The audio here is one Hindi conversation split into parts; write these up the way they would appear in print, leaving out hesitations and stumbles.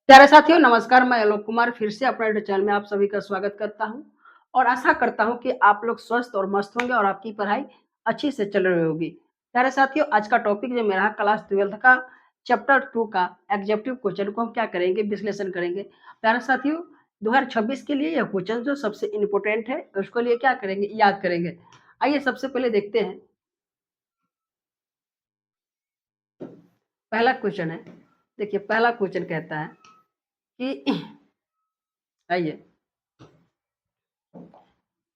प्यारे साथियों नमस्कार, मैं आलोक कुमार फिर से अपने यूट्यूब चैनल में आप सभी का स्वागत करता हूं और आशा करता हूं कि आप लोग स्वस्थ और मस्त होंगे और आपकी पढ़ाई अच्छी से चल रही होगी। प्यारे साथियों आज का टॉपिक जो मेरा क्लास 12th का चैप्टर 2 का एग्जेक्टिव क्वेश्चन को हम क्या करेंगे, विश्लेषण करेंगे। प्यारे साथियों 2026 के लिए यह क्वेश्चन जो सबसे इम्पोर्टेंट है उसको लिए क्या करेंगे, याद करेंगे। आइए सबसे पहले देखते हैं। पहला क्वेश्चन है, देखिए पहला क्वेश्चन कहता है कि आइए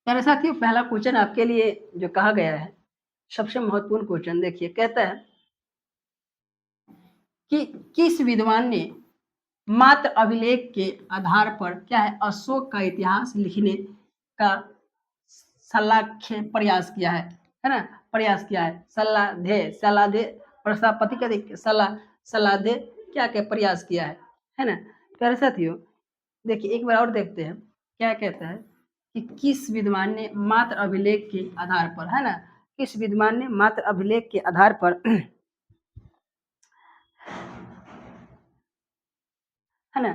मेरे साथियों पहला क्वेश्चन आपके लिए जो कहा गया है सबसे महत्वपूर्ण क्वेश्चन देखिए कहता है कि किस विद्वान ने मात्र अभिलेख के आधार पर क्या है अशोक का इतिहास लिखने का सलाख्य प्रयास किया है ना। प्रयास किया है सलाधे प्रजापति का देखिए सलाधे क्या क्या प्रयास किया है ना। प्यारे साथियों देखिए एक बार और देखते हैं क्या कहता है कि किस विद्वान ने मात्र अभिलेख के आधार पर है ना, किस विद्वान ने मात्र अभिलेख के आधार पर है ना।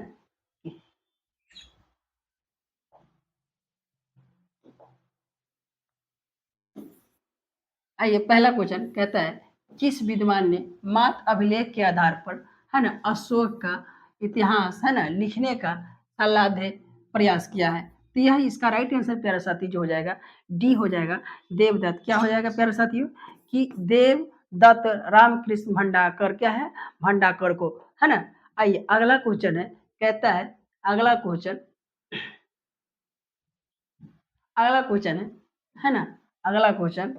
आइए पहला क्वेश्चन कहता है किस विद्वान ने मात्र अभिलेख के आधार पर है ना अशोक का इतिहास है ना लिखने का सलाधे प्रयास किया है। तो यह इसका राइट आंसर प्यारे साथी जो हो जाएगा डी हो जाएगा, देवदत्त। क्या हो जाएगा प्यारे साथियों कि देवदत्त रामकृष्ण भंडारकर क्या है, भंडारकर को है ना। आइए अगला क्वेश्चन है, कहता है अगला क्वेश्चन है ना। अगला क्वेश्चन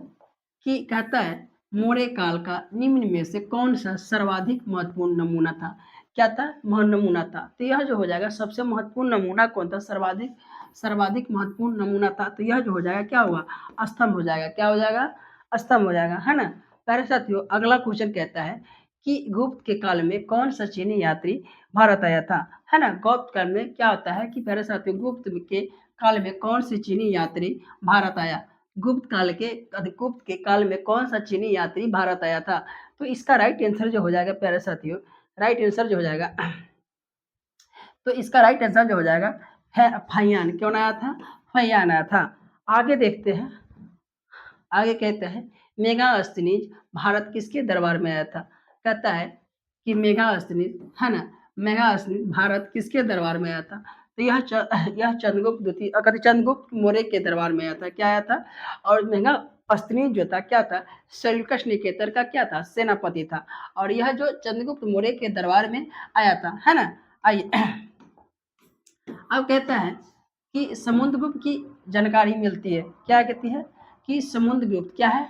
कि कहता है मौर्य काल का निम्न में से कौन सा सर्वाधिक महत्वपूर्ण नमूना था। क्या था, नमूना था। तो यह जो हो जाएगा सबसे महत्वपूर्ण नमूना कौन था, सर्वाधिक सर्वाधिक महत्वपूर्ण नमूना था। तो यह जो हो जाएगा क्या हुआ, स्तंभ हो जाएगा। क्या हो जाएगा, स्तंभ हो जाएगा है ना। प्यारे साथियों अगला क्वेश्चन कहता है कि गुप्त के काल में कौन सा चीनी यात्री भारत आया था, है ना। गुप्त काल में क्या होता है कि प्यारे साथियों गुप्त के काल में कौन सी चीनी यात्री भारत आया, गुप्त के काल में कौन सा चीनी यात्री भारत आया था। तो इसका राइट आंसर जो हो जाएगा प्यारे साथियों, राइट आंसर जो हो जाएगा तो इसका राइट आंसर जो हो जाएगा है फैयान। क्यों आया था, फैयान आया था। आगे देखते हैं, आगे कहते हैं मेगास्थनीज भारत किसके दरबार में आया था। कहता है कि मेगास्थनीज है ना, मेगास्थनीज भारत किसके दरबार में आया था। तो यह चंद्रगुप्त द्वितीय चंद्रगुप्त मौर्य के दरबार में आया था। क्या आया था, और मेगास्थनीज जो था क्या था, सेल्यूकस निकेतर का क्या था, सेनापति था। और यह जो चंद्रगुप्त मौर्य के दरबार में आया था है ना। आइए अब कहता है कि समुद्रगुप्त की जानकारी मिलती है। क्या कहती है कि समुद्रगुप्त क्या है,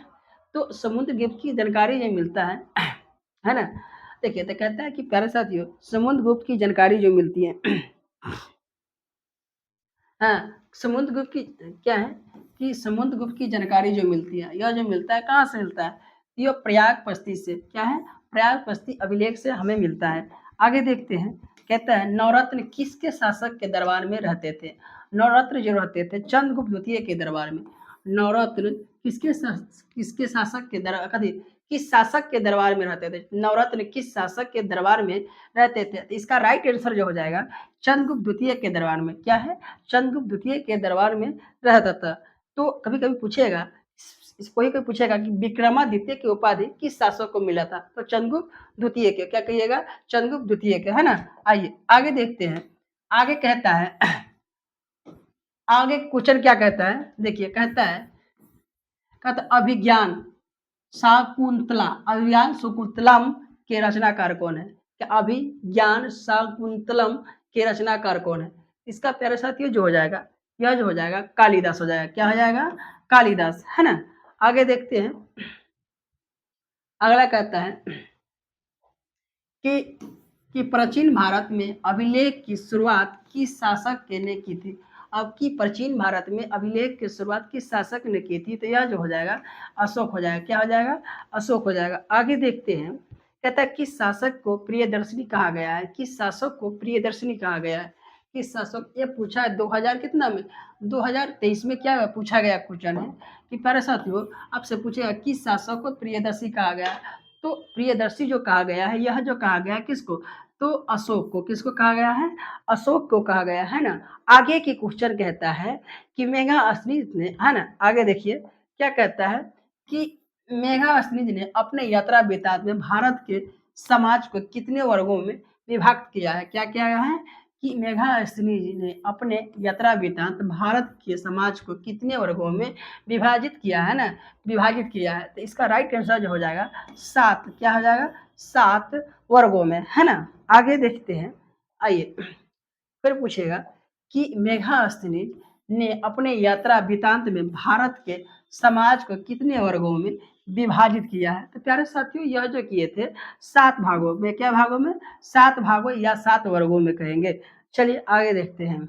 तो समुद्रगुप्त की जानकारी जो मिलता है ना। देखिए तो कहता है कि प्यारे साथियों समुद्रगुप्त की जानकारी जो मिलती है हाँ समुद्रगुप्त की क्या है कि समुद्रगुप्त की जानकारी जो मिलती है, यह जो मिलता है कहाँ से मिलता है, यह प्रयागपस्ती से। क्या है, प्रयागपस्ती अभिलेख से हमें मिलता है। आगे देखते हैं, कहता है नवरत्न किसके शासक के दरबार में रहते थे। नवरत्न जो रहते थे चंद्रगुप्त द्वितीय के दरबार में। नवरत्न किसके शासक के दरबार, किस शासक के दरबार में रहते थे, नवरत्न किस शासक के दरबार में रहते थे। इसका राइट आंसर जो हो जाएगा चंद्रगुप्त द्वितीय के दरबार में। क्या है, चंद्रगुप्त द्वितीय के दरबार में रहता था। तो कभी कभी पूछेगा, कोई कोई पूछेगा कि विक्रमादित्य की उपाधि किस शासक को मिला था, तो चंद्रगुप्त द्वितीय के। क्या कहिएगा, चंद्रगुप्त द्वितीय के है ना। आइए आगे देखते हैं, आगे कहता है आगे क्वेश्चन क्या कहता है, देखिए कहता अभिज्ञान शाकुंतलम के रचनाकार कौन है। क्या अभिज्ञान शाकुंतलम के रचनाकार कौन है। इसका प्यारे साथियों जो हो जाएगा, यह जो हो जाएगा कालिदास हो जाएगा। क्या हो जाएगा, कालिदास है ना। आगे देखते हैं, अगला कहता है कि प्राचीन भारत में अभिलेख की शुरुआत किस शासक ने की थी। अब की प्राचीन भारत में अभिलेख की शुरुआत किस शासक ने की थी, तो यह जो हो जाएगा अशोक हो जाएगा। क्या हो जाएगा, अशोक हो जाएगा। आगे देखते हैं, कहता है किस शासक को प्रियदर्शनी कहा गया है, किस शासक को प्रियदर्शनी कहा गया है, किस शासक। ये पूछा है 2000 कितना में, 2023 में क्या पूछा गया क्वेश्चन है कि प्यारे साथियों आपसे पूछेगा किस शासक को प्रियदर्शी कहा गया। तो प्रियदर्शी जो कहा गया है, यह जो कहा गया है किसको, तो अशोक को किसको कहा गया है? अशोक को कहा गया है ना। आगे की क्वेश्चन कहता है कि मेगास्थनीज ने, है ना, आगे देखिए क्या कहता है कि मेगास्थनीज ने अपने यात्रा वृत्तांत में भारत के समाज को कितने वर्गों में विभक्त किया है? क्या किया गया है कि मेगास्थनीज ने अपने यात्रा वृत्तांत भारत के समाज को कितने वर्गों में विभाजित किया है ना, विभाजित किया है। तो इसका राइट आंसर जो हो जाएगा 7, क्या हो जाएगा? 7 वर्गों में, है ना। आगे देखते हैं, आइए फिर पूछेगा कि मेगास्थनीज ने अपने यात्रा वृत्तांत में भारत के समाज को कितने वर्गों में विभाजित किया है? तो प्यारे साथियों, यह जो किए थे 7 भागों में, क्या भागों में? 7 भागों या 7 वर्गों में कहेंगे। चलिए आगे देखते हैं।